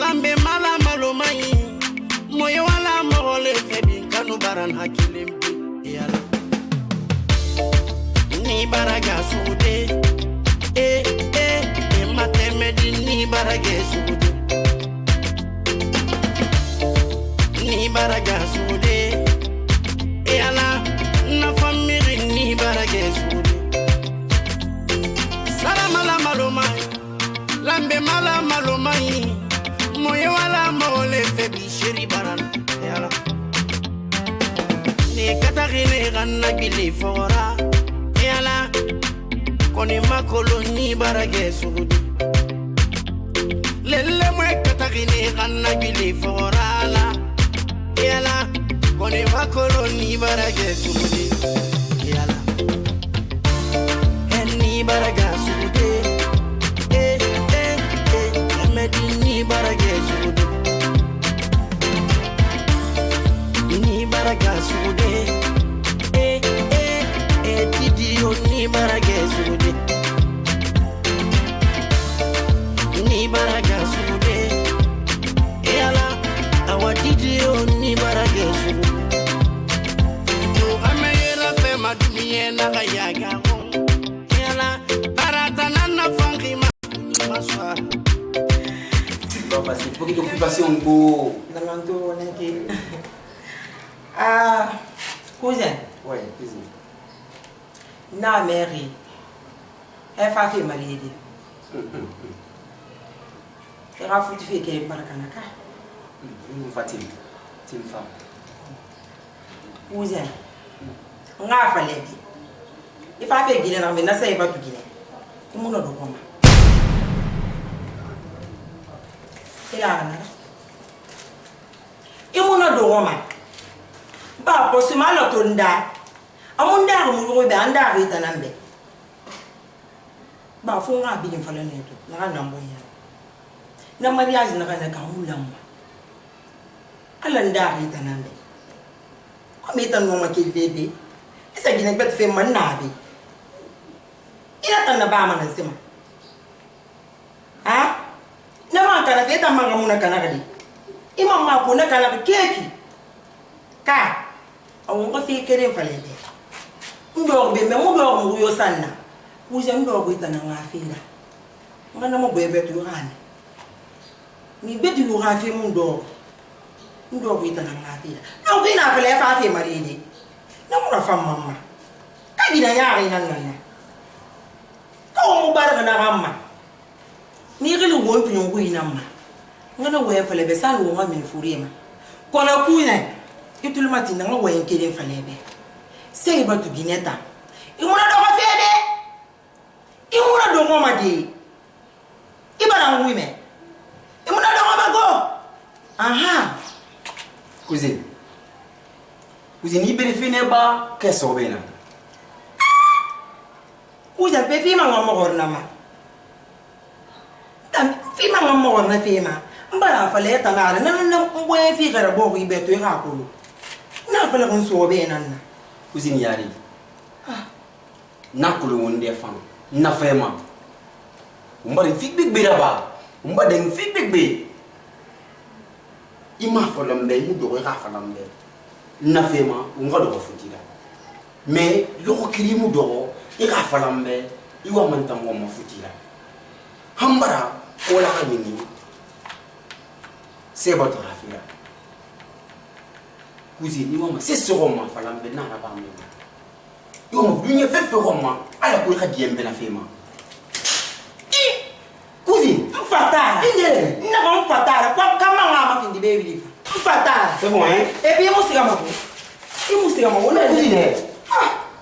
lambe mala malomai moyo wala mogole febi kanu baran hakilim yala ni baraga sude matemedi ni baraga sude ni baraga sude yala na famiri ni baraga sude salamala malomai lambe mala malomai moyo wala mogole febi shiri baran yala ni katagine ganna gili fora yala koni makolo ni barage sudi lele mwe katagine ganna gili fora la yala koni makolo ni barage sudi yala ni baraga sudi medini barage sudi ni baraga sudi Didio ni barage sudi ni baraga sudi yala awa didio ni barage sudi yo ameyela pe madumiye na gayaga yala barata nana fangi maswa pas facile pour que occupation go Nalando naki cousin ouais cousin na mairie elle fa fait marié elle a foutu fait qu'elle barakanaka Fatim tim femme cousin nga fa lebi il fa fait guiné na mais na say ba tu guiné mo no do ko ma ila na imuno do ko ma ba ko sima lo to nda amunda mu go be anda ri tanambe ba fu nga bi fala ne to na na mbo ya na mariage na kana ka ulamba ala nda ri tanambe ko mi tan no ma ke bebe isa gina bet fe man na bi ina tan na ba ma na sima ha na ma kana fe ta manga muna kana kadi imam ma ko na kana keki ka awon ko fi kere fala de ndo be me mo do mo yo sanna kuja ndo go itana ngafira ngana mo bebe tu gani ni beti yo gafi mo ndo go itana ngafira na ko ina fele fa fi maridi na mo na fam mamma ka gina yaari nan nan ka mo baraka na gamma ni gilu won tu ngo ina ma ngana wo fele be san wo ma min furima kona kuina itul matina ngo wo kere fele be sei batu gineta imuna do ko fede imuna do ko ma di ibara ngwime imuna do ko ba go aha cousin ibere fine ba keso bena uja be fima ngamo gorna ma tam fima ngamo gorna fima mbara fale tanara nan ngwe fi gara bo ko ibeto ya ko na fale kon so bena na cousin yari nakulu wonde fam na fema umbari fik big biraba umbade fik big be ima folambe mu do ga folambe na fema unga do futira mais loko kirimu do ga folambe iwa mantango mo futira hambara wala kanini seba to rafira cousin iwa ma c'est sûrement folambe na ba me yo mo dunya fefe roma ala ko khadiyembe na fema cousin mfatara ine na ko mfatara kwa kama ngama kindi baby mfatara c'est bon hein et puis musika mako imusika mako na cousin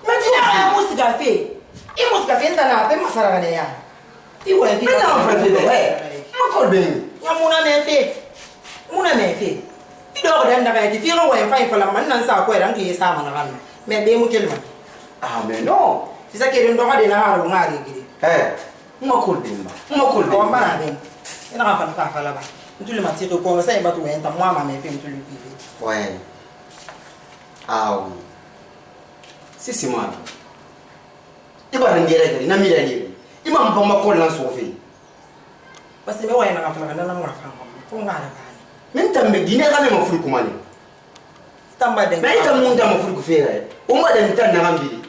matina musika fe imusika fe ndana pe masara gane ya iwe fi na frate de makol ben ya muna me fe ido ko dan daga ti firo wa fa fa la man nan sa ko ran ki sa mana kan me be mu kelma ah mais non fisa ke ndo ga de na haru ngari gidi makol ben ko mbana ben ina ka fa la ba ntuli matiko ko sa ba tu enta mwa me fe ntuli bibi ouais ah oui c'est moi iba ngere gari na mira ni imam pa makol lan so fe parce que me wa ina ka fa la na mwa fa Fungara. Min tambe dine kana mafuru kumani. Tamba de. Mais ita munda mafuru kufera. Uma da ntan na ngambili.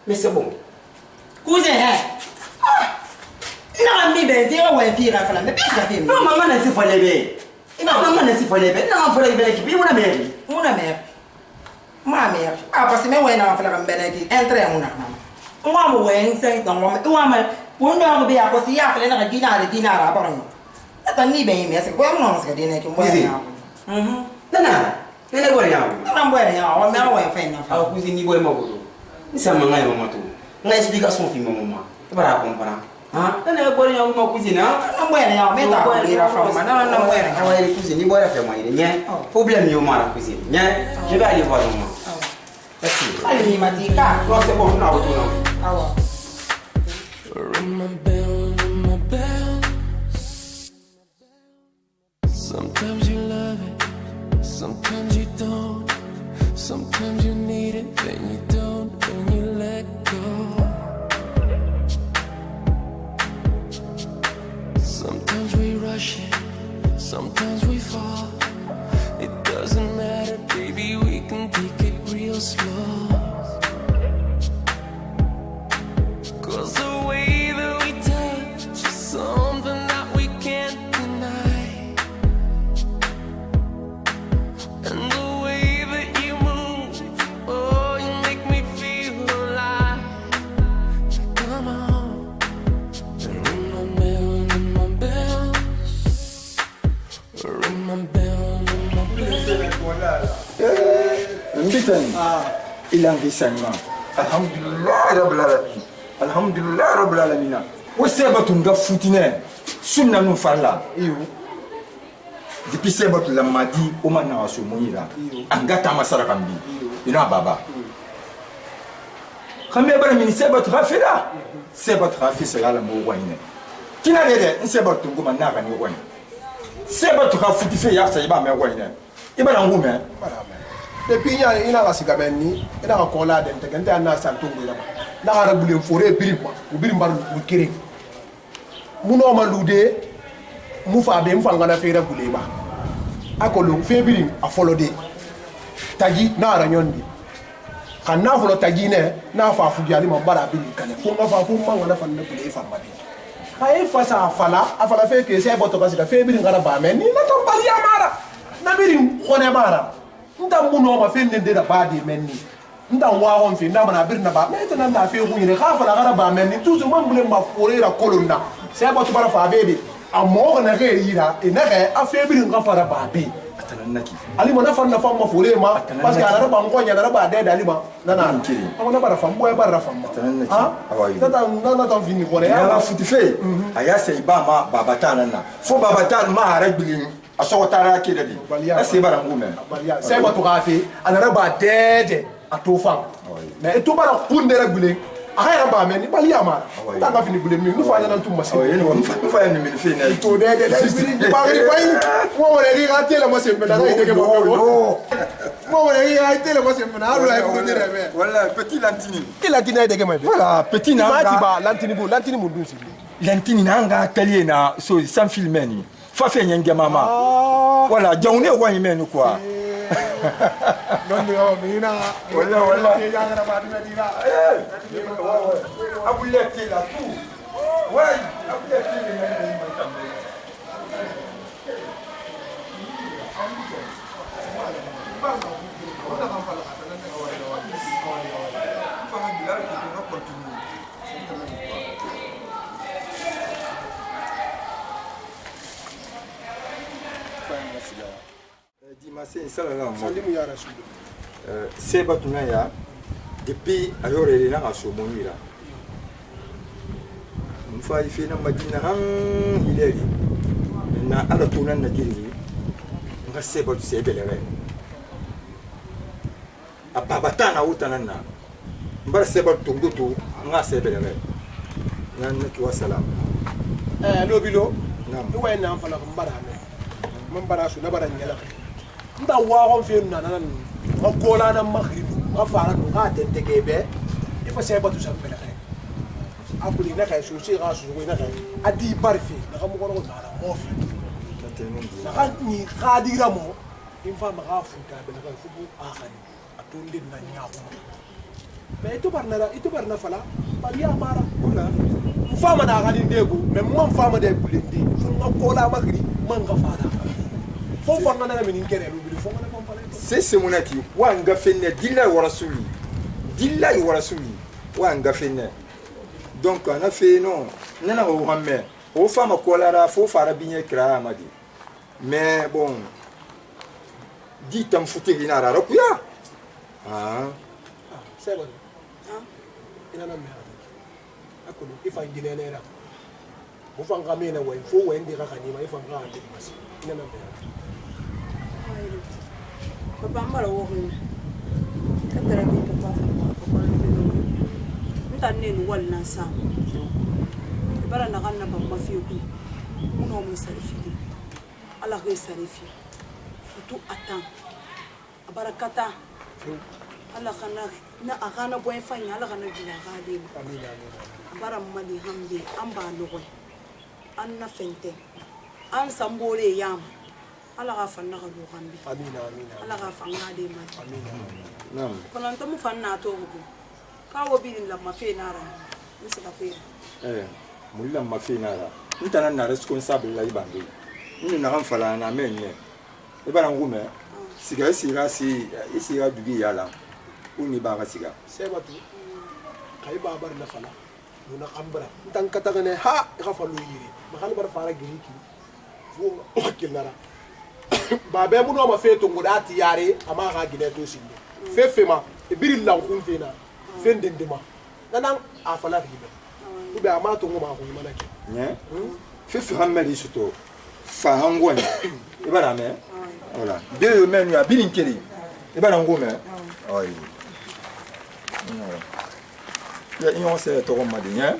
Mais c'est bon. Cousin hein. Na mi be dire wa fi ra fala. Mais bien ça fait. Non maman na si fallait be. Maman na si fallait be. Na fallait be ki bi una mère. Una mère. Ma mère. Ah parce que me wa na fala kan beneki. Entre una mama. Ngwa mo wen sen don ngwa. Ngwa ma. Wonder ko be ya ko si ya fala na dinara ba ron. Ata ni be mi ase ko mo no se dine ki mo ya. Nana. Nene bora yawo. Nana bora yawo. Wa me wa fa na fa. Ah cousin ni bora magodo. Ni sama ngai mama tu. Ngai explication fi mama. Bara comprendre. Ah, nene bora yawo ma cousin ha. Nana bora yawo me ta ko ira fa ma. Nana bora yawo. Ah ouais cousin ni bora fa ma ile nya. Problème yo mara cousin. Nya. Je vais aller voir maman. Merci. Allez matika. Non c'est bon, on a retourné. Ah ouais. Ring my bell. Sometimes you love it, sometimes you don't. Sometimes you need it, then you don't, then you let go. Sometimes we rush it, sometimes we fall. It doesn't matter, baby, we can take it real slow. Cause the way that we touch is something that we can't deny. And the way that you move, oh, you make me feel alive. Come on, ring my bell, ring my bell. Ring my bell, ring my bell. Mbitan ilang gisanma. Alhamdulillah rabbil alamin. Alhamdulillah rabbil alamin. Woseba tunga futine. Sunna no falla. Iyo. Depuis seba tu la madi o mana waso monira. Angata masara kambi. Ina baba. Khambe bara min seba tu rafela. Seba tu rafisa yala mo wayne. Kina dede seba tu ngoma na kan wayne. Seba tu rafuti fe ya sa iba me wayne. Iba na ngume. Depuis il ina ka siga benni ina ka kola den te gante anna santo ngila na ka rabule fore birimba birimba lu kire muno ma lude mu fa be mfa ngana fe rabule ba akolo fe birim a folode tagi na ara nyondi kan na folo tagi ne na fa fu jali ma bara bi kane fu nga fa fu ma ngana fa na bule fa ma bi kay fa sa afala fe ke se boto ka siga fe birim ngara ba men ni na to bali amara na birim khone mara nda muno ma fe ndende da badi menni nda wa on fe nda mana birna ba mais tan nda fe hunyire khafa la gara ba menni toujours man bule ma forera kolonna c'est ba to bara fa bebe amo na ge yira ina ge a fe birin khafara ba be Atananaki. ali mo na fa ma forera ma parce que ala ba ngonya na ba de dali ma nana Nkiri. amona bara fa mboya bara fa ma Atananaki. ha Awayi. tata nana ta fini ko Ya ya futi fe. Aya se iba ma babata na. Fo babata ma aragbili asokotara kededi. Ase bara ngume. balia c'est ba to ka fe ana ba de a to fa mais to bara kunde rabule a ba men balia ma ta ka fini bule mi nu fa na tum masi Awayi no mfa ya ni fe na. to de ba ri fay mo wala ri ga tele mo se me da ga ite ke mo mo wala ri ga tele mo se me na ala ko de rebe Voilà, petit lantini. ila tina ite ke me Voilà, petit ma ti nanga. ba lantini mu dun si Lantini nanga talier na so sans filmer ni. Fa fe nyenge mama. Voilà, jaune wa yimenu quoi. non de o mi na Wala. ya ga ba di na Abulete la tout. Ouais, abulete le Dimasé sallallahu alaihi sallimu ya rasul seba tunaya depuis ayore na asomonira mfa ife na madina han hileri na ala tunan na jirgi nga seba tu sebelere ababata na utanan na mbara seba tungutu nga sebelere nan tu wassalam lobilo nam ni way na fala ko mbara me man bara su na bara nyela nda wa ko fe na nan ko kola na maghrib ma fara no ga de tegebe ifa se batu sa bela kay akuli na kay su ci ga su ko na kay adi barfi na ko ko na mo fi tenun di na kan ni khadira mo in fa ma futa be na kan fubu akhani atunde na nyaako mais itu barna fala bari amara kula fama da gadin dego mais mo fama de bulindi ma ko la magri man ga fada fo fo na min kere lu bi fo na ko fala c'est monaki wa nga fenne dilla wa rasuli wa nga fenne donc on a fait non nana o hamme o fama ko la fo fara binye kra amadi mais bon dit tam futi ina ra kuya c'est bon ina na me akulu ifa nginelera ufanga mina we fo we ndika kanima ifa nga andi masi ina na me papa mbara wo hina katara bi papa mutane ni walla sam bara na ganna ba mafi ku uno mo sarifi ala ko sarifi futu atan abarakata ala kana na agana boy fanya ala kana bila gade amina bara mali hamde an ba logoy an na fente an sambore yam ala ga fanna ga do gambi amina ala ga fanga de ma amina nam kono to mu fanna to go ka wo bi la ma fe nara misaka fe mulla ma fe nara ntana na responsable la ibande ni na kan fala na menye e bara ngume siga siga dugi yala uni ba ga siga sebatu kay babar na fala nuna kambra ntan katagane ha ga falu yiri mahal bar fara giriki fo wakil nara babe mu no ma fe to ngudati yare ama ga gine to sinde fefema e biri lan kun fena fendendema nanan a fala gibe ube ama to ngoma ko manake nye fefe hameli suto fa hangone e bara me voilà de menu a bilinkeli e bara ngome oyi ya inyo se to ma de nya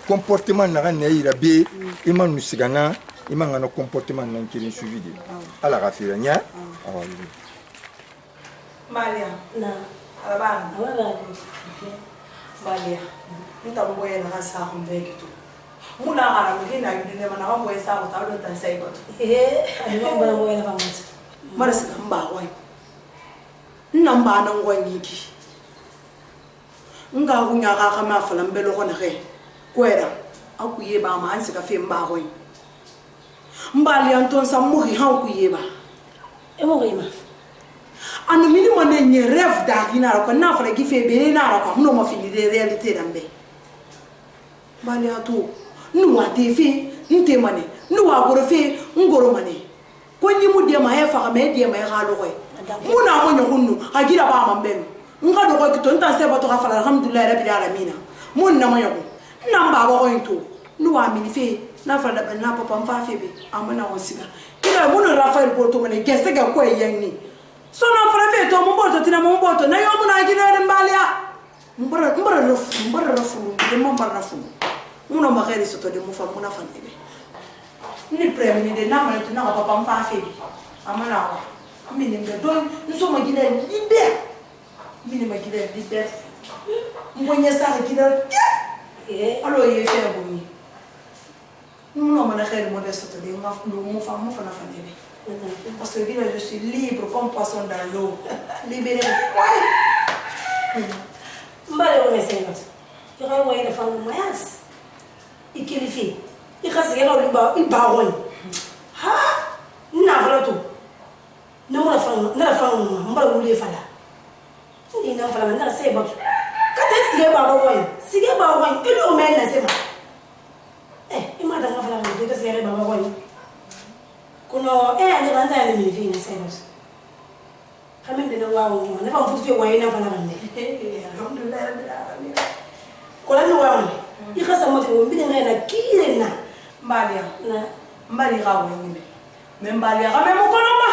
comportement na ga neira be iman nusigana iman ngana comportement nan kirin suivi de ala ga fira nya oyi Malia na alabana Malia ntamboye na sa humbe kitu muna ara mgina yudine mana mambo yesa ko tawdo tan sai goto ani mambo na moyo na pamoja mara sika mba wai namba nan gwanyi ki nga gunya ga kama falan belo ko na ke kwera akuye ba ma an sika fe mba wai mbali anton samuhi han kuye ba e mo rima anu mini mo ne nye rêve da gina ko na fara gife be na ko no mo fini de réalité dambe mbali atu nu wa tefi nte mane nu wa gorofe ngoro mane ko nyimu de ma hefa ka me de ma ha lo koy muna mo nyhunnu agira ba mambenu nga do ko to nta se bato ka fala alhamdulillah rabbil alamin mun na mo nyako namba ba ko into nu wa mini fe na fala da na papa mfa fe be amana wosiga kila mun rafael porto mane gese ga ko yenni so na fala fe to mo boto tina mo boto na yo mun agira de mbalia mbara rofu de mo mbara rofu uno magari sotto de mufa muna fanebe ni premi de na mane tuna papa mfa febi amana wa mini ngedon nso magina libe mini magina libe mbonya sa gina alo ye fe bomi uno mana khair mo de sotto de mufa na fanebe parce que je suis libre comme poisson dans l'eau libéré mbale wo ngesenga yo ga wo ina fangu mayas ikilifi ikasi yelo liba ibawon ha na fala to na fangu mbale wule fala ni na fala na se ba kata sige ba wo ilo men na se ba imada nga fala de sige ba wo kuno ani ranta ni mi vini se ba kami de na wawo na fa mfuti wo ina fala ne alhamdulillah rabbil alamin kola ni wawo ikasa moto wo mbine na kirena mbalia na mbali ga wenye me mbalia ga me mukoloma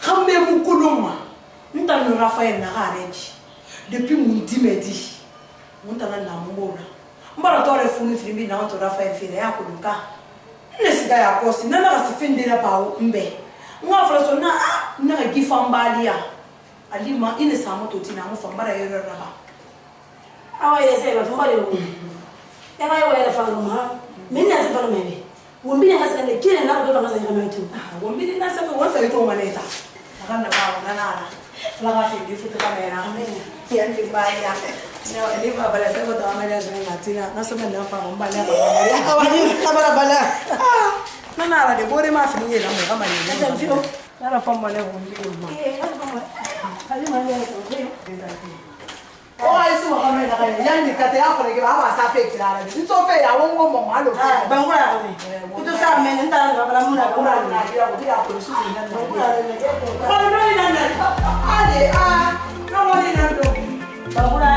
khambe mukoloma ntano Rafael na gareji depuis mon dimedi ntana na mbona mbara tore funi filimbi na ntoro Rafael file ya kulunga nesiga ya kosi nana ga sifindira bawo mbe ngafala so na ga gifa mbalia alima ine samo to tina mu fambara yero raba awa yese ba tumbali wo ya ga yo ya fangu ma minna se falo mebe wombili ngasa ne kile na ko ngasa ngama tu wombili na sabe wasa ito maneta akana ba nana la ga fi di futu kamera ya ndi baya no ni ba bala sabe to amara zanga tina na sabe na fa mbala ba awani kabara bala nana ala de bore ma fi ni la mo kama ni na fi o na fa mbala wombili ma ali ma ni oh ai suma kama na kaya yani kate hapo ni baba safi kilala ni sofe ya wongo mo malo bangura ni ito sa men nta na bala muna bangura na kila ko ya ko su ni na ko no ni na ade no ni na do bangura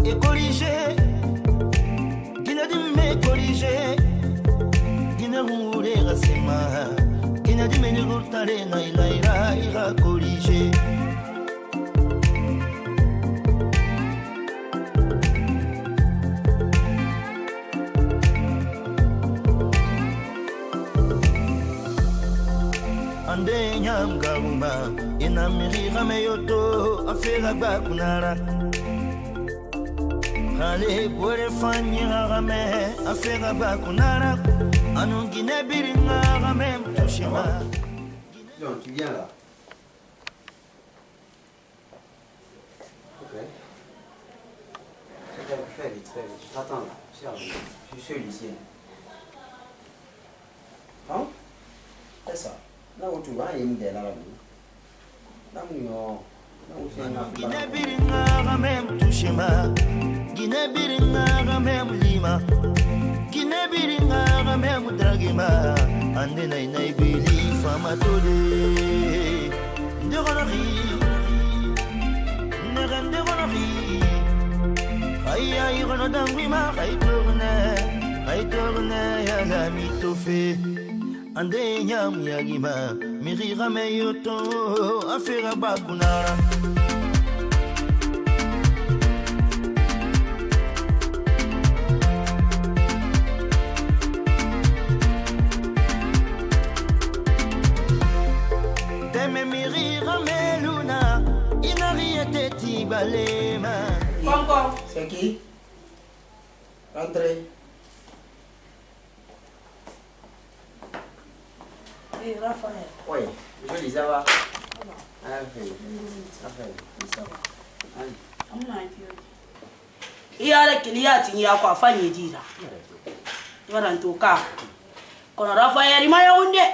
et corriger Gina di me corriger Gina mure rasema Gina di me ni gurtare na ira ira corriger Ande nyam gabuma ina miri gameyoto afela bakunara Kale bore fanya game afega bakunara anu gine biringa game tushima. John, tu viens là. Ok. Fais vite, fais vite. Je t'attends là. Je suis seul ici. Hein? C'est ça. Là où tu vas, il y a une là. Là où tu vas. Gine biringa game tushima. Gine biringa game lima. Gine biringa game dragima. Ande nai nai bili fama tole. Ndegonari. Ndegonari. Aya irono dangwima kai tourne ya la mitofe. Ande nyam yagima miri game yoto afera bakunara. C'est qui? Rentrez. Eh, Raphaël. Oui, joli, ça va. Ah, ça fait. Allez. Iyale kiliyati yako afanye jira. Yora ntoka. Kono Raphaël maya unde.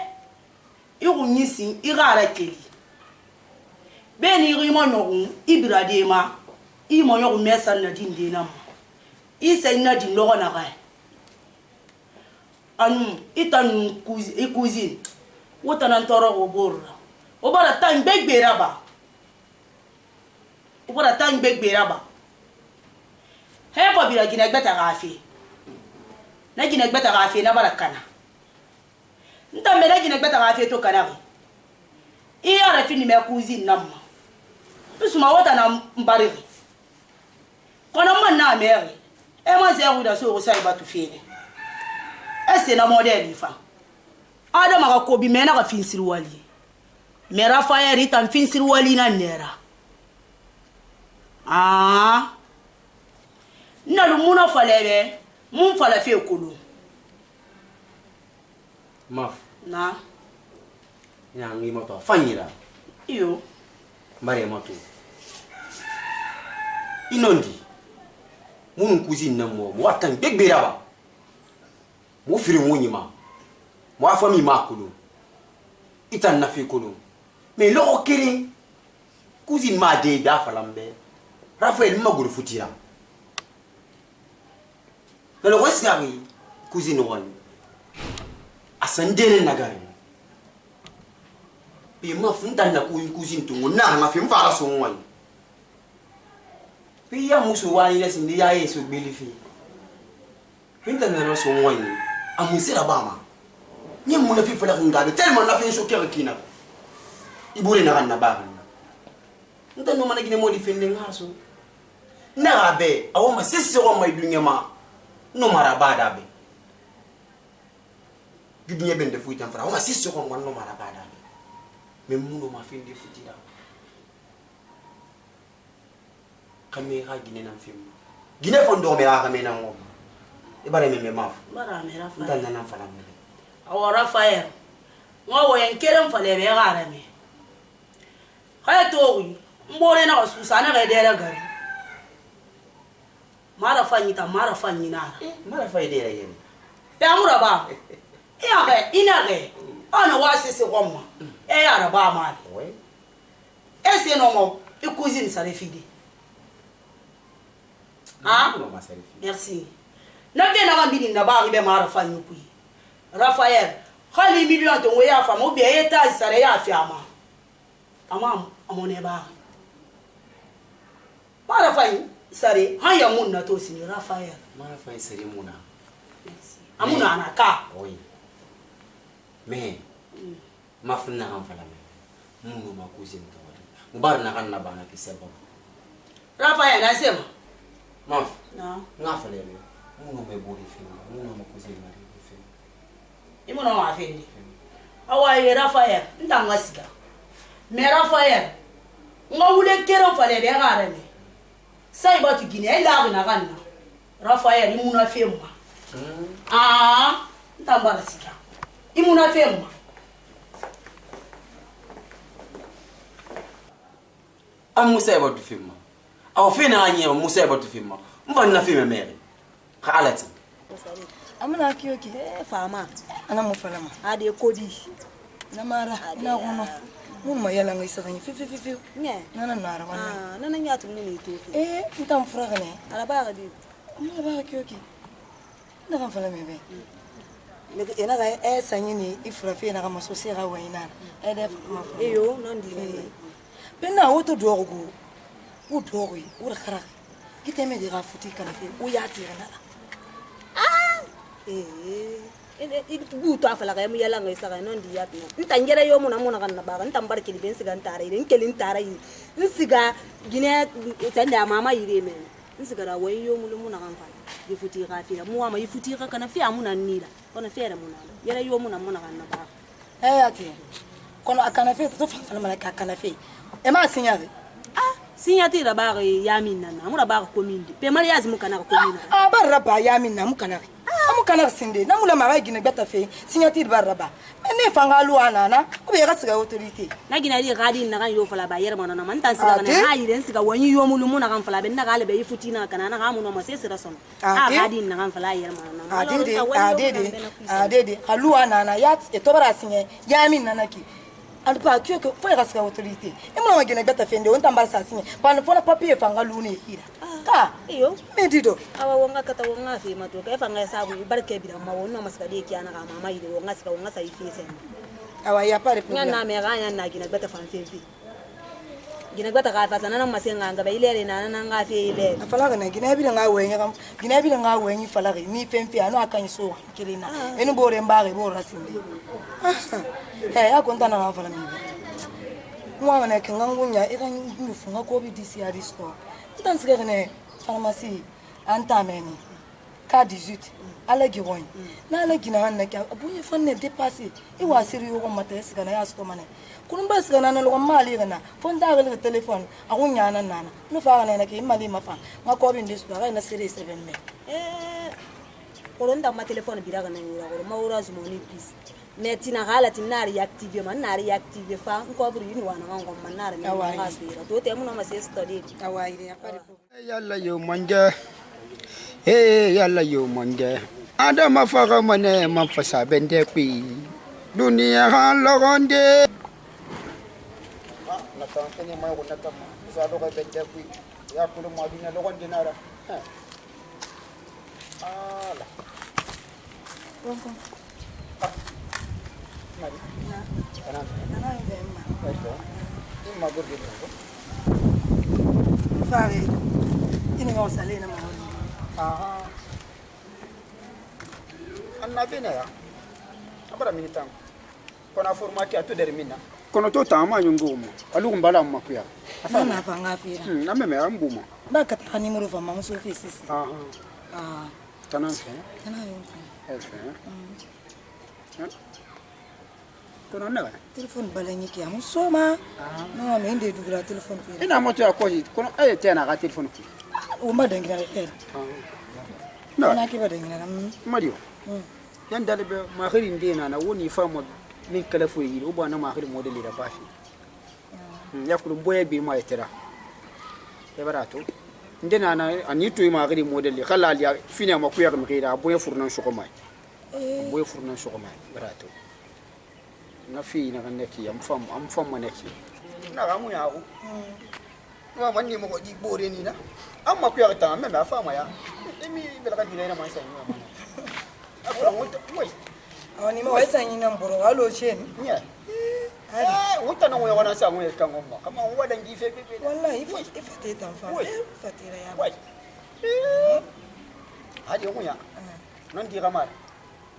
Irunyisi igara kili. Beni rimo no ibradema. Imo yo mesa na dinde na mo. Isa ina di no na ga. Anu itanu cuisine. Wota na ntoro oborra. Obara tan begbera ba. Obara tan begbera ba. He ko bira gina gbeta gafi. Na gina gbeta gafi na barakana. Nta me na gina gbeta gafi to kana. Iya ra fini me cuisine na mo. Usuma wota na mbari. Kono man na meri. E ma se ruda so o sai batu fene. Ese na model fa. Adama ka ko bi mena ka finsiri wali. Mera fa ya rita finsiri wali na nera. Ah. Na lu muna falebe, mun fala fe kulu. Maf. Na. Ya ngi moto fanyira. Iyo. Mare moto. Inondi. Mun cuisine na mo watan begbera ba. Mo firi wonyima. Mo afami makulu. Itan na fi kulu. Mais lo okere. Cuisine ma de da falambe. Raphaël magul futira. Le reste yari cuisine wan. Asandere nagari. Bi ma funta na cuisine tu na ma fi mfara so wan. Pia musu wani lesi ndi ya yesu bilifi. Pinta na so wani. Amusira bama. Ni muna fi fala ngabe tellement na fi so kere kina. Ibure na kanna ba. Nta no mana gine modi fende ngaso. Na abe awoma sisi ro mai dunya ma. No marabada be. Dunya bende fuita mfara. Awoma sisi ro ngwan no marabada be. Me muno ma fende futira. kame ha gine nan film gine fondo me ha kame nan ngom e bare me maf bara me rafa ndan nan fala me awara fire ngo yen kerem fale be gara me haya to mbore na susana ga dera gari mara fanyi ta mara fanyi na mara fa dera yen ya mura ba ya ga ina ga ana wasisi gomma e ya raba ma ouais e se no mo e cuisine ça les fidi ah merci na be na ngambini na ba ribe mara fanyi ku Raphaël khali million to ya fa mo be eta sare ya fi ama amone ba mara fanyi sare haya mun na to sini Raphaël mara fa sare muna amuna na ka oui mais mafna kan fala me munu ma cousine to wadi mubar na kan na bana ki sebo Raphaël nasema maf na ngafale me munu me bodi fi munu ma cousine na fi imuna wa fendi awaye Raphaël ndanga sika me Raphaël ngawule kero fale be gara me sai ba tu gine la na kan na Raphaël imuna femma ndamba sika imuna femma Musa about to film. Our fina anya Musa about to film. Mvan na film mere. Ka alati. Amana kiyoki fama ana mufalama ade kodi na mara na gono mun mayala ngai sakanyi fi ne nana nara wana nana nyatu mun ito ntam furaga ne ala ba ga di ala ba kiyoki na kan fala mebe me ena ga sanyi ni ifura fi na ga masosi ga waina def ma yo non di Pena auto dogo. U dogo yi, u khara. Kiteme de ga futi kana fe, u ya tira na. Bu to afala ga mu yala ngai sa ga non di ya tino. Ntangere yo muna muna kan na ba, ntambar kili ben siga ntara ire, nkeli ntara yi. Nsiga gine tanda mama ire men. Nsiga ra wai yo muna kan fa. Di futi ga fi, mu ama yi futi ga kana fi amuna nila. Kona fere muna. Yala yo muna kan na ba. Ati. Kono akana fe to fa na ka kana fe. Ema signade signate la ba yamin na mu la ba komindi pe mariage mu kana komindi ba raba yamin na mu kana mu kana sinde na mu la ma gine beta fe signate ba raba ne fanga lu anana o be ga siga autorité na gina ri gadi na kan yo fala ba yer mana na man tan siga kana ha yire siga wani yo mu lu mu na kan fala be na gale be yifuti na kana na ha mu no ma se sira son gadi na kan fala yer mana na adede alu anana yat e to bara sinye yamin na ki and pa que foi rasca autorité e mo magina beta fende on tambal sa sinye pa no fona papier fanga lune hira ka iyo medido awa wonga kata wonga fi mato ka fanga sa bu barke bi ma wonno masaka de ki ana ka mama ide wonga sa ifi sen awa ya pare problem na me ga na gina beta fan fi gina beta ka fa sana masenga nga ba ile na nga fi ile afala ga na gina bi nga wenye kam gina bi nga wenye fala ga ni femfi ano akan so kirina enu bore mbare bo rasinde akonta na fala mi mwa na ke ngangunya e kan nufunga ko bi disi ari store ntan sigare ne pharmacie anta meni ka 18 ala gi won na ala gi na hanna ka abuye fanne dépasser e wa siri yo ko mata sigana ya store mane kun ba sigana na lo mali gana fonda ga le telephone agunya na nana no fa na ke mali mafa ngako bi ndisto ga na siri 7 me koronda ma telephone biraga na nyura ko maura zumoni please netina hala tinari active man nari active fa ko buru ni wana ngon man nari ni ngasira to te muno ma se study awaire ya pare yalla yo manja yalla yo manja ada ma faga mane ma fasa bende pi dunia han logonde na tante ni ma ko nata ma sa do ka bende pi ya ko ma dunia logonde nara ala Mari. Kanan. Kanan vemma. Ecco. Imma gorgito. Fare. Ini ngau salena ma. Anna bene ya. Abara minitang. Kona formati atu dermina. Kono to tama nyungumo. Alu mbala makuya. Afana fanga fira. Na meme ambuma. Ba ka tani muru fa ma muso fi sisi. Kanan fe. Kanan fe. Fe. kono naga téléphone balagni ki am soma non mais ndé dugula téléphone fi ina moto ya koji kono ay tena ga téléphone ki o ma dangina re no na ki ba dangina mario yan dalbe ma khiri ndina na woni famo min kala fo yi o bana ma khiri modeli da bafi yakulu boye bi ma etera e barato ndena na anito ma khiri modeli khala ya fina ma ku ya mi khira boye furnan shuko mai boye furnan shuko mai barato na fi na kaneki am fam maneki na gamu ya u wa manni mo di bore ni na amma ku ya ta me ma fama ya emi bela ka dile na ma sai ni akura mo moy awani mo wesa ni nan boro walo chen nya wuta na wo wana sa mo ya kan umma kama wo dan gife bebe wallahi ifate tan fa fatira ya wai hadi mo ya non di gamar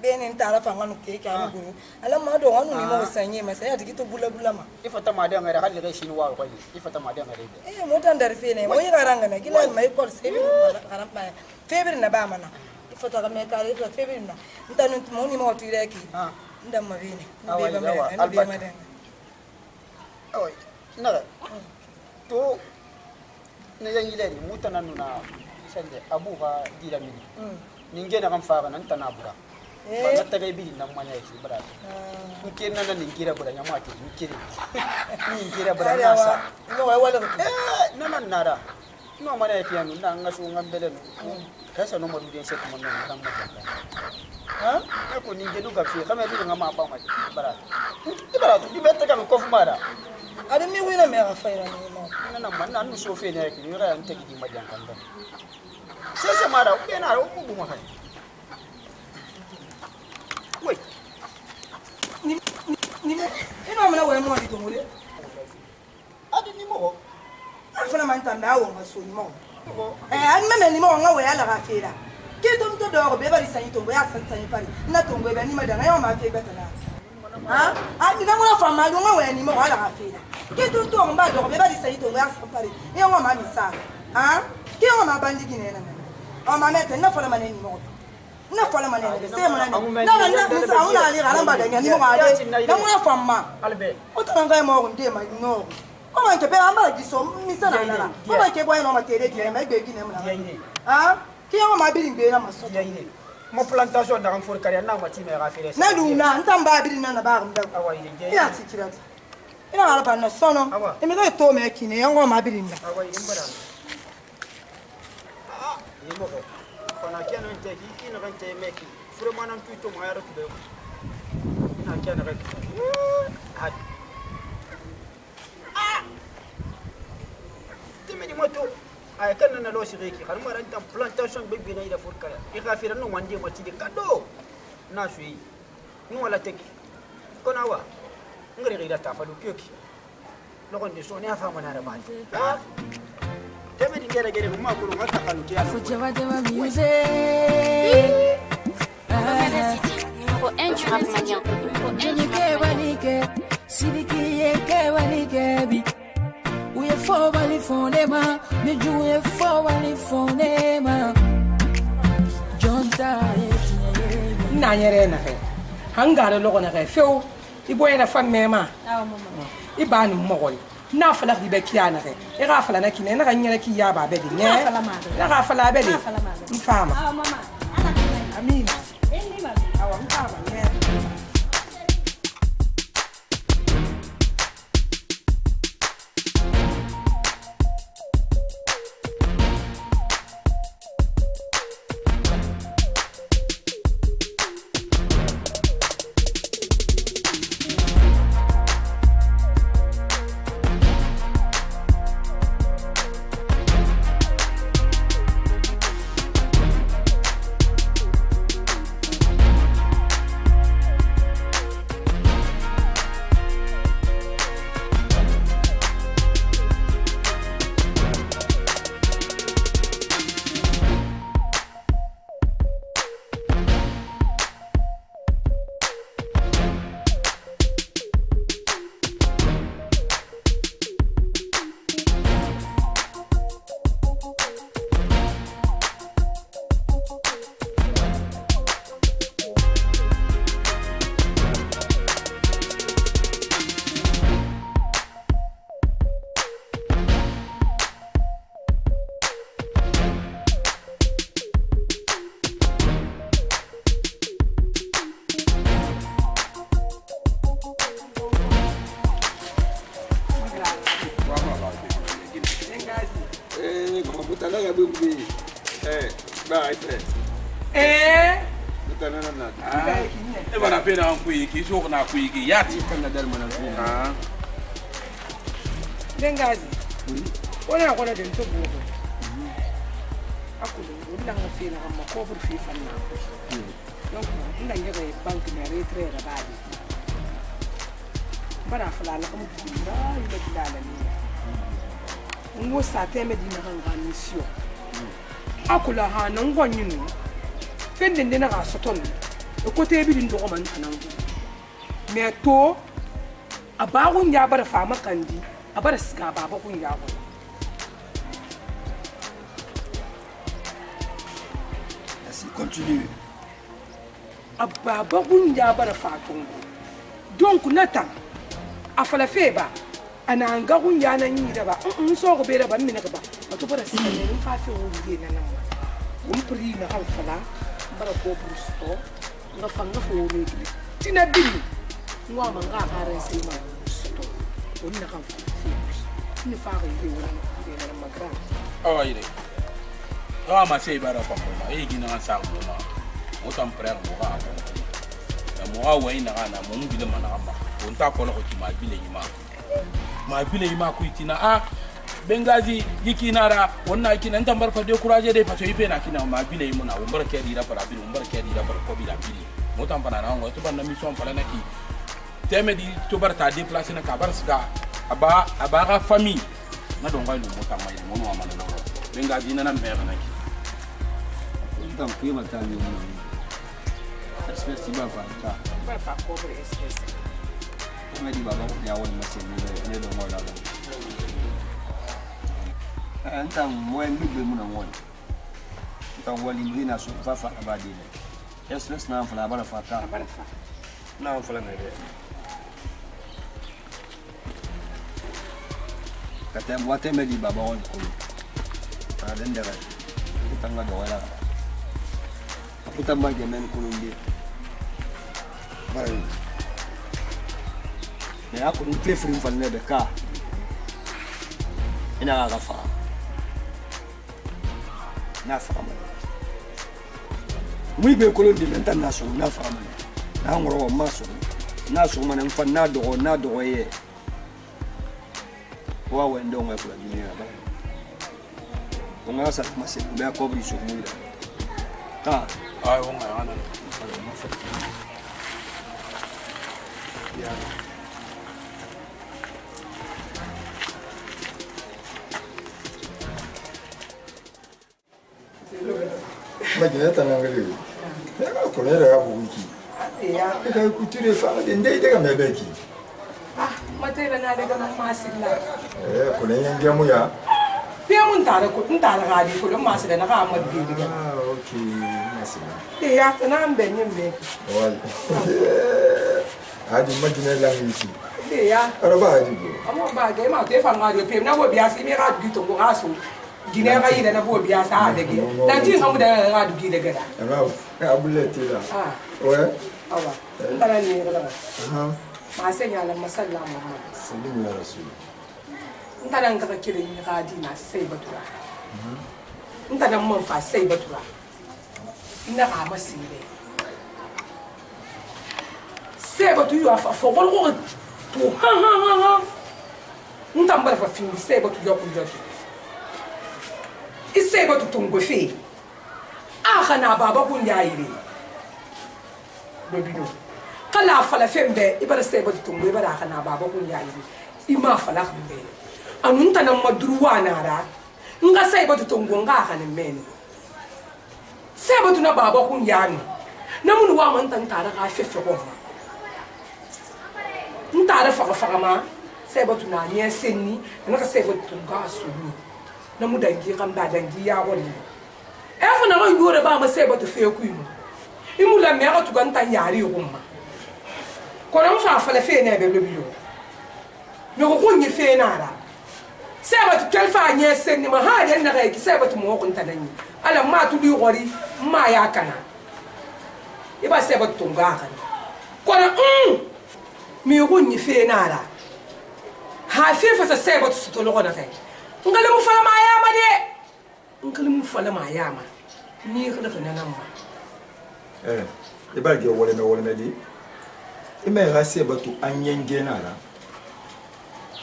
benen tara fanga no ke ka nguru ala ma do hanu ni mo sanye ma saya tikito bula ma ifata ma da ngara hal ga shi ni wa ko ifata ma da ngara mo tan dar fe ne mo yigaranga na kila mai kol se bi aram pa febre na ba mana ifata ga me ka re febre na ntanu mo ni mo tire ki ndam ma bine be ba me be ma den oi na to ne yan yile ni mutana nuna sande abu ga dira mini ninge na kan fa nan tanabura ba ta ga bi nan manya yake bara nke nan nan ningira bura nya mate nkire ningira bura na sa no wai wala nan nara no mana yake yanu nan ngasu ngambele no kasa no madu den set mon nan kan ma ko ninge du ga fi kama bi ngama ba ma bara di betta kan ko fumara ada mi wina me ga faira ni mo nan man nan so fe ne yake yura an tagi di majan kan da sai mara ko na ro bu ma kai wait ni ino mala we mo di to mole adi ni mo fana man tanda wo nga so ni mo an meme ni mo nga we ala ga fera ke to do be bari sanyi to ya san sanyi pari na to be ni madanga yo ma fe betana ni na mo fa ma do nga we ni mo ala ga fera ke to mba do be bari sanyi to ya san pari yo nga ma mi sa ke yo ma bandi gine na o ma mete na fala maneni mo na fala maneni se mo na sa una ali gara mba danya ni mo ma de na mo fa ma albe o to nga mo nde ma no o ma ke be amba gi so mi sa na na o ma ke boy no ma tere di ma gbe gi ne mo na ke yo ma bi ngbe na ma so mo plantation da kan for kare na ma ti me ga fere na du na ntamba bi na ba ga ya ti kira ina ala ba na so no e me ga to me kine yo ma bi na ni mo kona kiana nte ki ina kan te meki fure manan tuito ma yaro kibe ina kiana ga had timini moto ay kan na lo shiri ki kan maran tam plantation be bi na ida fur kala e ga fira no mande ma ti de kado na sui no wala teki kona wa ngari ga ta fa do kyoki lo kon de so ne afa mana ra ba Numéro 1 du rap malien. Nanyere na he hangare logo na he feo iboye na famme ma ibani mogol na fala di be kiana he e ga fala na kine na ga nyere ki ya ba be di ne na ga fala be di mfama amina awa mfama ne Anaga bubi. Ba ite. Utana na. E bana pena an kuyi ki so na kuyi ki yati Kanga dar mana fi. Bengazi. Ona kona den to bo. Aku dun la ngafi na ma ko bur fi fanna. Donc ina ngere bank na retre ra badi. Bara fala la ko dira ila dilala ni. Ngo sa teme dina kan mission. Akula ha nan gonyinu. Fende ndena ga soton. E ko te bi din do man tanan. Me to abagun ya bar fama kandi. Abara siga baba kun ya go. Asi continue. Ababa kun ya bar fatun. Donc nata afala feba ana anga kun ya nan yi da ba so go bere ba min ka ba to bara siga ne fa fe o yi na nan un pri na afala bara ko brusto nga fanga fo re tina bin ngwa manga ka re sai ma sto on na kan ni fara yi wani da magana awa ire awa ma sei bara fa ma e gina sa mo ma o tam prêt mo ga mo ga wa ina ga na mo mbile mana ma on ta ko ko ti ma bile ima ku itina Bengazi yikinara wonna ikina ntambar fa de courage de pato ipe na kina ma bile mo na o mbar ke dira para bile o mbar ke dira para ko bila bile mo tam pana na ngo to ban na mission pala na ki teme di to bar ta déplacer na ka bar sga aba ga famille na do ngai no mo tam mai mo no amana na Bengazi na na mer na ki Então, prima tá ali. Espécie baba tá. Ba fa ko bre espécie. Mas di baba ya won masin ne do ngola la. Então, mo en bi mo na won. Então, wali mi na so fa fa ba di. Espécie na fa ba fa ta. Ba fa. Na fa la ne de. Kata mo te me di baba won ko. Ta den de. Tanga do wala. Puta magia men Colombia. Vai. Ne ako ni preferim falne de ka. Ina ga fa. Na fa ma. Muy be Colombia international na fa ma. Na ngoro ma so. Na so ma na fa na do ye. Wa wendo ngwa kula dunia ba. Onga sa ma se be ko bri so mu da. Ah. Ai wonga ana. Magina tanangale. Ya ko ne ra bu wiki. Ya. Ka ku tire fa de ndai daga me beki. Matera na daga masilla. Ko ne yan dia mu ya. Pia mun tare ko ga di ko masilla na ka amad bi diga. Okay, masilla. Ya na ambe nyimbe. Wal. Adi magina la wiki. Ya. Araba adi go. Amo ba ge ma te fa ngari pe na bo bia si mi ga du to go aso. Gine ga yi da na bo bia sa de ge. Na ti hamu da ga du gi de ga da. Abule tira. Ouais. Awa. Ndara ni ga da. Ah. Ma senya la masalla Muhammad. Sallallahu alaihi wasallam. Ndara nga kire ni ga di na sai batura. Ndara mun fa sai batura. Ina ga masire. Sai batu yo fa fo ko to ha. Ndamba fa fin sai batu yo ku yo. Isai batu tungo fe. Kana baba kun yaire. Dobido. Kala fala fembe ibara sai batu tungo ibara kana baba kun yaire. Ima fala kumbe. Anunta na madruwa na ra. Nga sai batu tungo nga kana men. Sai batu na baba kun yani. Namun wa man tan tara ka fefe ko. Ntara faga ma sai batu na nye senni na ka sai batu tunga asuni. Namu dangi kan ba dangi ya woni. Efu na ko yore ba ma sai batu fe ku imu. Imu la me ka tugan tan yari rumma. Ko na fa fa la fe na be lobiyo. Me ko kunyi fe na ra. Sai batu kelfa nye senni ma ha den na ga ki sai batu mo kun tanani. Ala ma tu di gori ma ya kana. Iba sai batu tunga kan. Ko na mi kunyi fe na ra. Ha fe fa sai batu su to lo na kai. Ngale mu fa ma ya ma de. nkalimu fala ma yama ni khala kana nan ma e ba ge wole me di e me ga se ba tu anyenge na la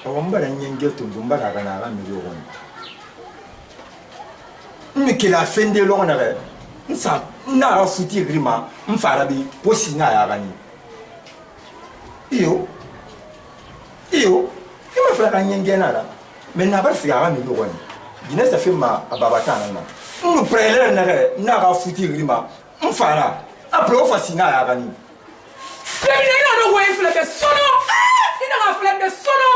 o mbara nyenge tu mbara kana la mi yo won ni kila fende lo na re nsa na futi grima mfara bi posi na ya gani iyo ima fala ka nyenge na la me na ba fi ga mi yo won dina sa fi ma ababata na no prele na re na ga futi grima mfara après o fasina ya gani ina no way fle be sono ina ga fle be sono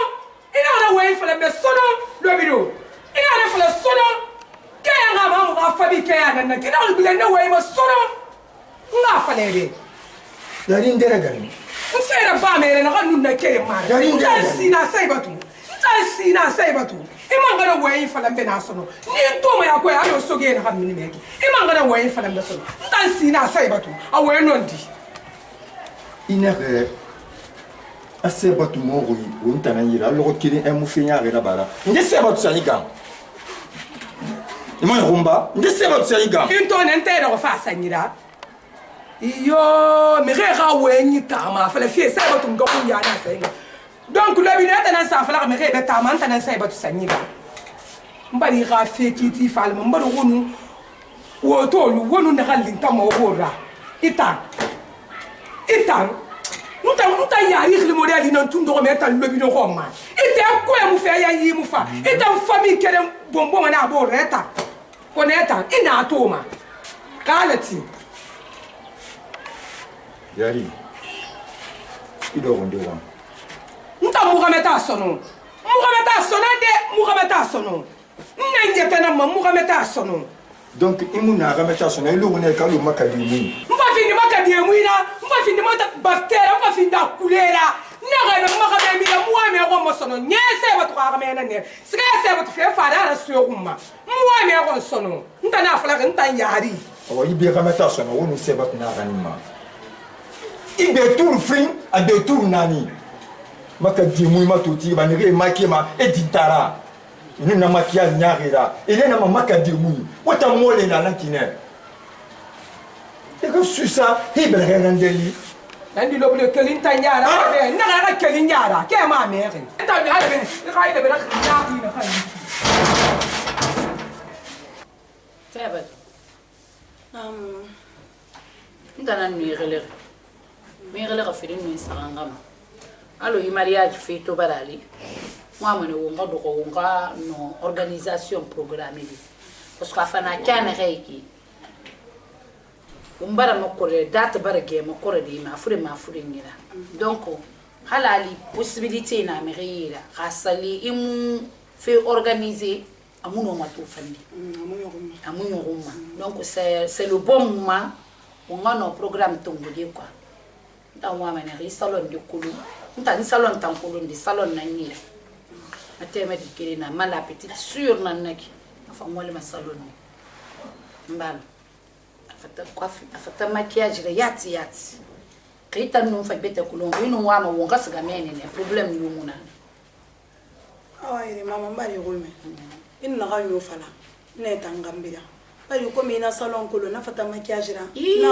ina no way fle be sono lo bido ina na fle sono kaya nga ma mo ga fabi kaya na kina o bile no way ma sono nga fle be dari ndere gani nsera ba mere na ga nunna kere ma dari ndere sina sai batu imanga na way fle be na sono ni to ma ya ko ya no soge na ga mini meki imanga na way fle be sono sina sai batu a way nondi inere ase batu mogo yi unta na yira lo kiri emu finya re bara nde se batu saniga imo rumba nde se batu saniga into ne nte do fa sanyira iyo mi re ga wenyi ta ma fa le fie se batu ngo kunya na sanyira donc le bi neta na sa fa la mi re be ta ma nta na se batu sanyira mbari ga fe kiti fa le mbari wonu wo to lu wonu na galin ta mo hora itang nuta yari khli modeli non tundo ko meta lobi no khoma ite ko e mu fe ya yi mu fa ite famille kere bombo na bo reta ko neta ina toma kalati yari ido wonde wa nuta muhameta sono nanye tena muhameta sono donc imuna gameta sono ilo wona ka lo makadi ni mfafindi makadi emwina mfafindi mata bacteria mfafindi akulera naga na maka be mi muwa me go mosono nyese batu ka gamena ne sika se batu fe fara ra suyo kuma muwa me go sono nta na fala nta yari o ibe gameta sono wonu se batu na ganima ibe tour fin a de tour nani makadi mu matuti ba ne re makema editara ni na makia nyarira ile na mamaka dimu wata mole na lankine eko susa hibre rendeli nandi lo bule kelin tanyara be na ga kelin nyara ke ma mere nta bi halbe ga ile be na nyari na kan tabat ndana mi gele ga fidin mi sarangama allo yi mariage fito barali moi mon wonga do wonga no organisation programmée parce que afana kana reiki umbara makore date barage makore di ma fure ngira donc halali possibilité na merira rasali imu fait organiser amuno matu fandi amuno ruma donc c'est le bon moment on a nos programmes tongodi quoi dans moi mena salon de kulu nta salon tankulu ndi salon na ngira atema dikere na mala petite sur na naki afa mwale masalon mbalo afata coiffe afata maquillage yati kita no fa beta kulongo ino wama wonga siga mene ne problem yo muna awai mama mbali rume inna ga yo fala ne tangambira bari ko mina salon kulo na fata maquillage na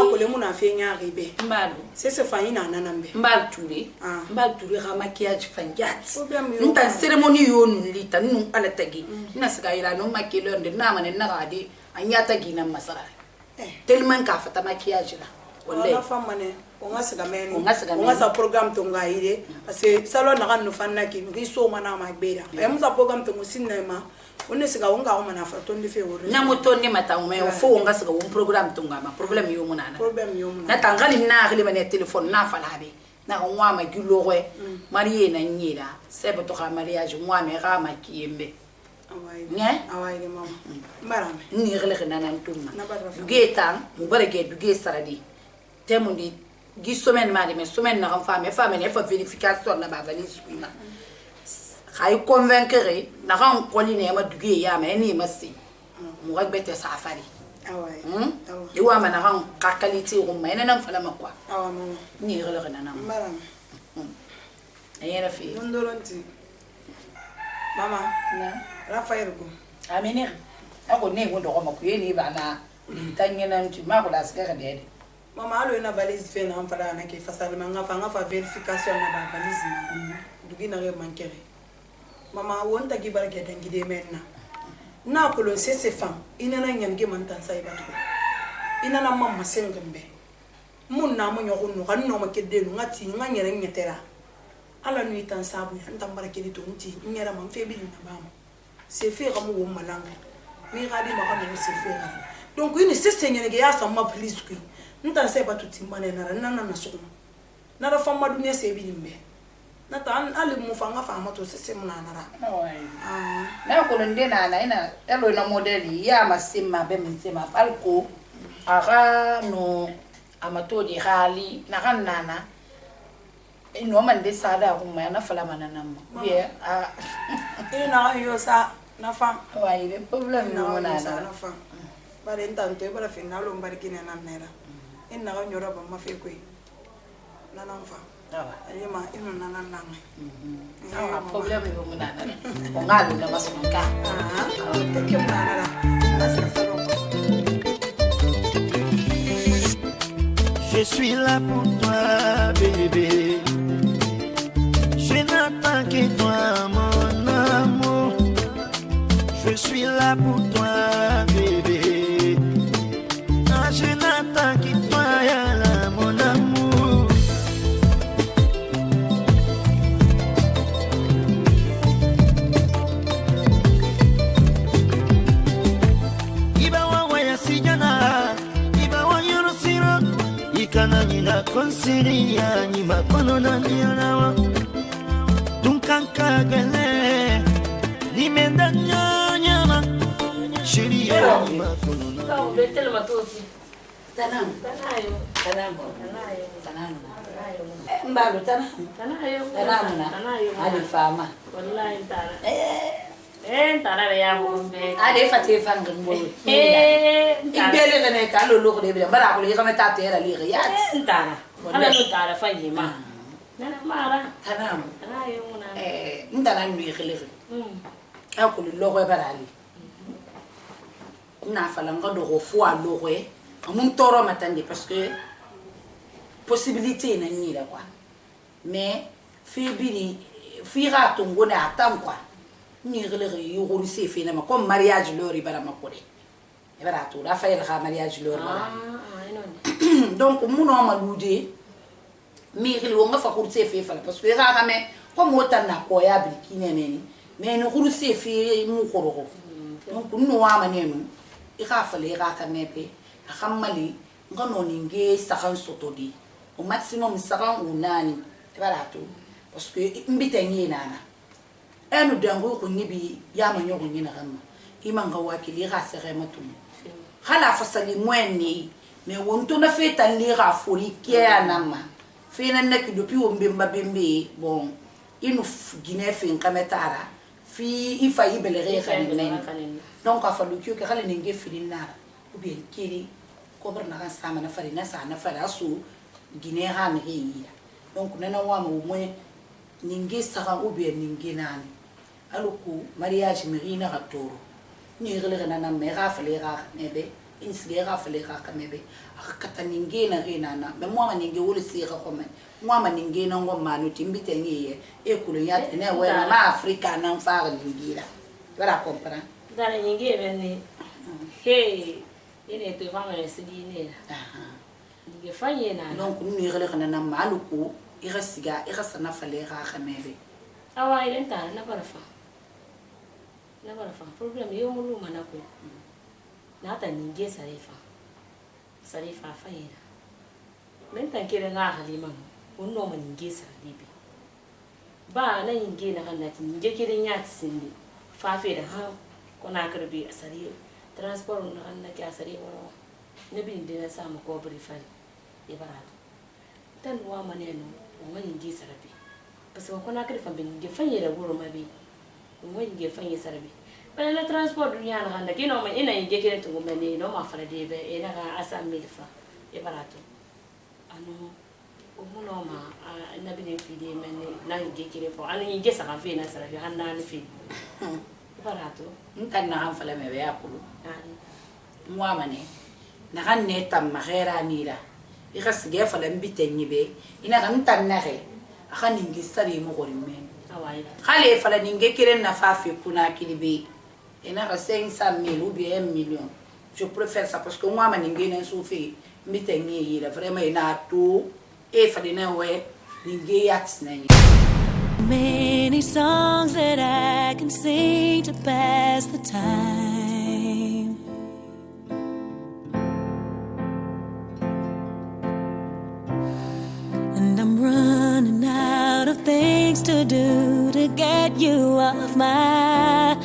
ko le muna fe nyaari be mbalo c'est fa ina nanambe mbal tuli ga maquillage fanjat nta cérémonie yo nulita nu ala tagi na siga ila no makilo nde na mane na gadi anyata gina masara tellement ka fata maquillage la wallahi na femme mane onga siga meni onga sa programme to ngaire parce que salon na kan no fanna ki mi so mana ma gbera e mo sa programme to sinema on siga onga o mana fa to ndi fe wori na moto ni mata o me fo onga siga un programme to ngama problème yo munana na tangali na gali mane téléphone na falabe na onwa ma gulore marié na nyira sebe to ka mariage moi me ga ma kiembe awai mama marame ni gele na nan tuma dugetan mu barage duge saradi temundi gi semaine mari mais semaine na femme ne fa vérification na ba valise kuina khay convaincre na ran koline ma duge ya ma ni masi mu ga bete safari awai e wa mana ran ka qualité ro ma ina nan fala makwa awa mama ni gele na nan marame ayena fi ndolonti mama na Rafael go amener ako ne go do ma ku yeni bana tanya na nti ma ko la ska de mama alo na valise fe na mfala na ke fasal manga fa verification na ba valise dugi na re mankere mama wonta gi barke dan gide menna na ko lo sese fam ina na nyamge man tan sai batu ina na mamma sengembe mun na mo nyogo no kan no ma kedde no ngati nganyere nyetera ala nu tan sabu anta barke ni to nti nyera man fe bi na ba mo c'est fait comme on malanga mi radi ma comme c'est fait donc une sese nyene ya sa ma police ku nta sai batu timbane na sokuma na ra fama dunia se bi dimbe na ta ali mu fanga fama to sese muna nara na ko nde na ina elo na modeli ya masima be msema balko aga no amatodi hali na kanana ino mande sada kuma na fala manana mo ye ina yo sa na fa wa ile problem no na na fa bare ntanto e bara finalo mbarikine na nera ina ga nyora ba mafe kwe na na fa ayema ino na na na ah problem yo muna na ko ngalo na masunka te ke muna na Je suis là pour toi, bébé. Je n'attends que toi, mon amour. Je suis là pour toi, bébé. Ah, je n'attends que toi, yalla, mon amour. Iba wa ya sijana, iba wa yorosiro. Ikana nina konsiria ni makono na niona dunkanka gele ni menda nyama shiria ni makono na betel matosi tanam tanayo mbalo tanayo tanayo ali fama wallahi tara tara ya bombe ade fate fangan bolo ibele gane ka lo lo de bara ko yega meta tera li ya tara ala no tara fanyi ma nana mara tanam tanayo muna ndana nui khile akulu lo ko bara ali na fala ngado go fo a lo re amun toro matande parce que possibilité na ni la quoi mais fi bini fi ra tongo na atam quoi ni khile yu go se fi na ma comme mariage lori bara makore e bara to da fayel kha mariage lori bara donc muno ma lude mi khile wo nga fa ko se fi fala parce que ra ga me comme autant na ko ya blikine neni mais no khuru se fi mu khoro donc no wa manenu i ga fale ga ka nepe ga mali ngono ninge sakan sotodi au maximum sakan unani bara to parce que mbita nyi nana enu dango ko nyibi ya manyo ko nyina gamma imanga wakili ga sere matum hala fasali mwenni mais wonto na feta li ga fori kia nama fena neki depuis o mbemba bembe bon inu gine fin kametara fi ifa ibele re khanen donc a fallu que kala ninge filinara ou bien kiri ko barna kan sama na farina sa na fara su gine ha ne yi donc nana wa mo mo ninge saka ou bien ninge nani aloko mariage merina ratoro ni rele na mera fale ra nebe inslera fale ra kamebe akata ninge na rena na me mo ninge wole sira ko men mo ninge na ngoma no timbite ngiye e kulo ya ne we na Afrika na mfara ningira bara comprendre dara ninge bene hey ine to fanga sidi ne ninge fanye na donc ni rele na maluko irasiga irasana fale ra kamebe awa ile ntana na barafa problem yo mulu mana ko na ta ninge sarifa fayena men tan kire nga halima unno man ninge saribi ba na ninge na kana ninge kire nya tsindi fa fe da ha kona karbi asari transport na kana ki asari woro ne bin de na samu ko bari fali e baratu tan wa maneno o ninge sarabi parce que kona karfa bin ninge fayera woro mabi ngoi nge fanye sarbi pele le transport dunia na handa kino me ina nge kire tungu meni no ma fara debe ina ga asa milfa e barato anu o muno ma na bi ne fide meni na nge kire fo anu nge saka fe na sarbi hanna ni fi barato ntan na han fala me be yakulu moi mané na han ne tam ma khera nira I khasige fala mbitenyi be ina kan tan na re akhan ningi sari mo gorime khale fala ninge kiren na fafi kuna kilibe ina ka 500,000 ou bien 1 million je préfère ça parce que moi ma ninge na soufi mbitenyi ira vraiment ina tout e fala na we ninge yats na Many songs that I can sing to pass the time. And I'm running out of things to do to get you off my